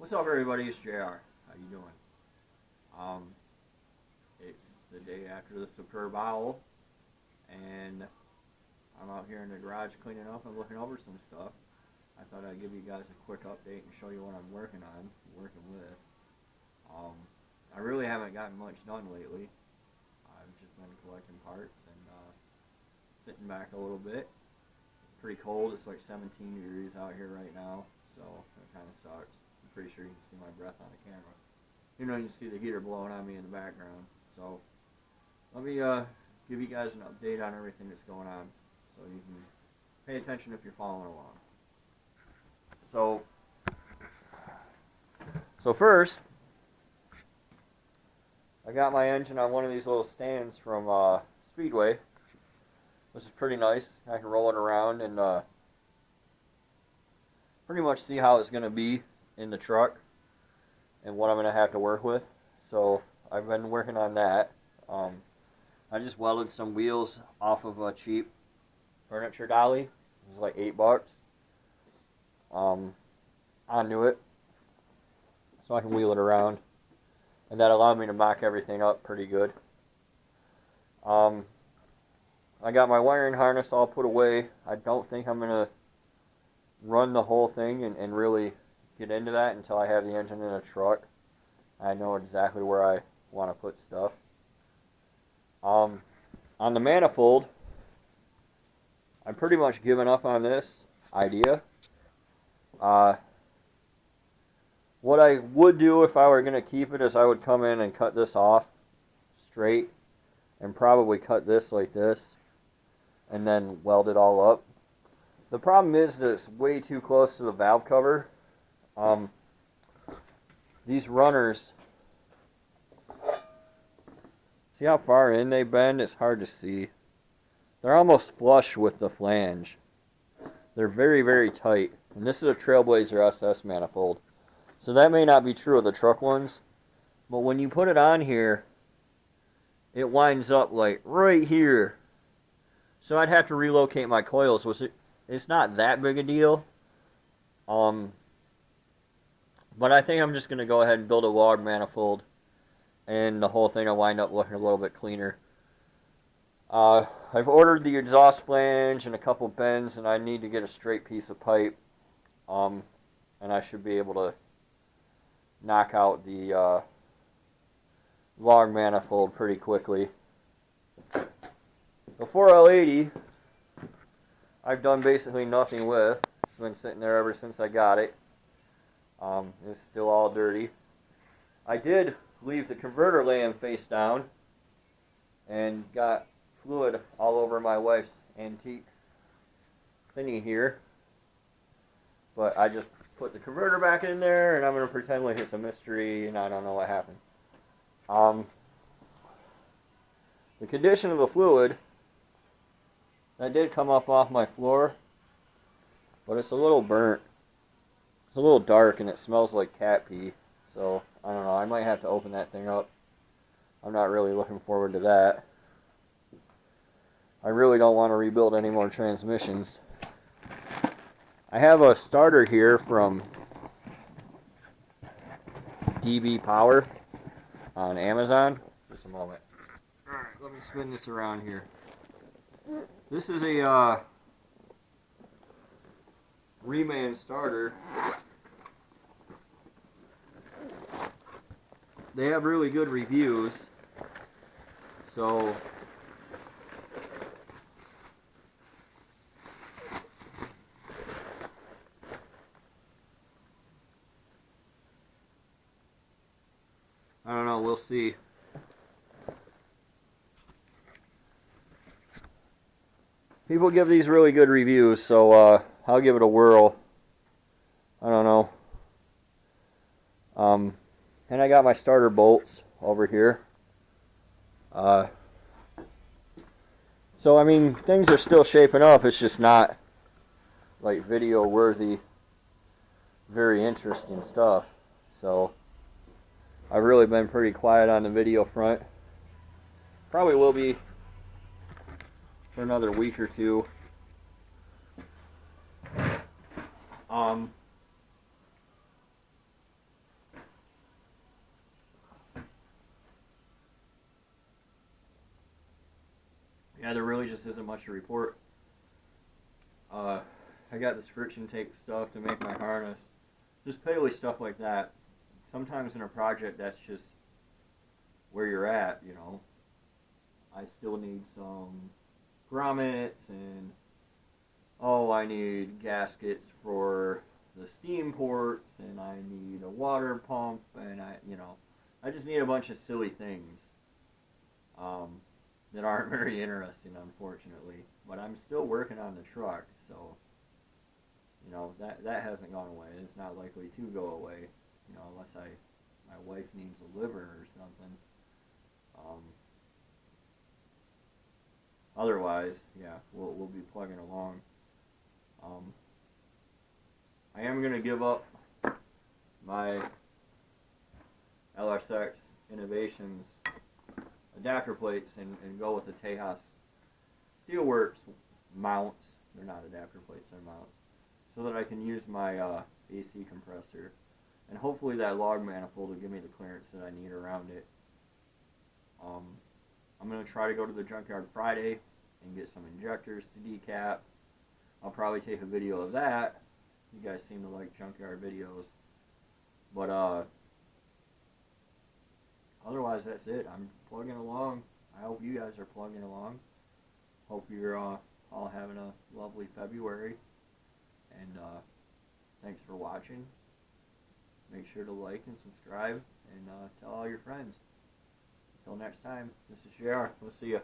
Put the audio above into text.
What's up, everybody? It's JR. How you doing? Um, it's the day after the Superb Owl, and I'm out here in the garage cleaning up and looking over some stuff. I thought I'd give you guys a quick update and show you what I'm working on, working with. Um, I really haven't gotten much done lately. I've just been collecting parts and sitting back a little bit. It's pretty cold. It's like 17 degrees out here right now, so it kind of sucks. I'm pretty sure you can see my breath on the camera. You know, you can see the heater blowing on me in the background. So let me give you guys an update on everything that's going on, so you can pay attention if you're following along. So first, I got my engine on one of these little stands from Speedway, which is pretty nice. I can roll it around and pretty much see how it's going to be in the truck and what I'm going to have to work with. So I've been working on that. I just welded some wheels off of a cheap furniture dolly. It was like $8. Onto it, so I can wheel it around, and that allowed me to mock everything up pretty good. I got my wiring harness all put away. I don't think I'm going to run the whole thing and really get into that until I have the engine in a truck. I know exactly where I want to put stuff. On the manifold, I'm pretty much giving up on this idea. What I would do if I were going to keep it is I would come in and cut this off straight and probably cut this like this and then weld it all up. The problem is that it's way too close to the valve cover. These runners, see how far in they bend? It's hard to see. They're almost flush with the flange. They're very, very tight. And this is a Trailblazer SS manifold. So that may not be true of the truck ones, but when you put it on here, it winds up like right here. So I'd have to relocate my coils, which it's not that big a deal. But I think I'm just going to go ahead and build a log manifold, and the whole thing will wind up looking a little bit cleaner. I've ordered the exhaust flange and a couple bends, and I need to get a straight piece of pipe, and I should be able to knock out the log manifold pretty quickly. The 4L80, I've done basically nothing with. It's been sitting there ever since I got it. It's still all dirty. I did leave the converter laying face down and got fluid all over my wife's antique thingy here. But I just put the converter back in there, and I'm going to pretend like it's a mystery and I don't know what happened. The condition of the fluid, that did come up off my floor, but it's a little burnt. It's a little dark and it smells like cat pee, so I don't know, I might have to open that thing up. I'm not really looking forward to that. I really don't want to rebuild any more transmissions. I have a starter here from DB Power on Amazon. Just a moment. Alright, let me spin this around here. This is a Reman starter. They have really good reviews, so I don't know, we'll see. People give these really good reviews, so I'll give it a whirl. I don't know. And I got my starter bolts over here. So, I mean, things are still shaping up. It's just not, like, video-worthy, very interesting stuff. So I've really been pretty quiet on the video front. Probably will be for another week or two. yeah, there really just isn't much to report. I got this friction tape stuff to make my harness. Just piddly stuff like that. Sometimes in a project, that's just where you're at, you know. I still need some grommets and, oh, I need gaskets for the steam ports and I need a water pump and I just need a bunch of silly things um, that aren't very interesting, unfortunately. But I'm still working on the truck, so that hasn't gone away. It's not likely to go away, unless my wife needs a liver or something. Um, Otherwise, yeah, we'll be plugging along. Um, I am gonna give up my LSX Innovations adapter plates and go with the Tejas Steelworks mounts. They're not adapter plates, they're mounts. So that I can use my AC compressor. And hopefully that log manifold will give me the clearance that I need around it. I'm going to try to go to the junkyard Friday and get some injectors to decap. I'll probably take a video of that. You guys seem to like junkyard videos. But otherwise, that's it. I'm plugging along. I hope you guys are plugging along. Hope you're all having a lovely February. And thanks for watching. Make sure to like and subscribe and tell all your friends. Until next time, this is JR. We'll see ya.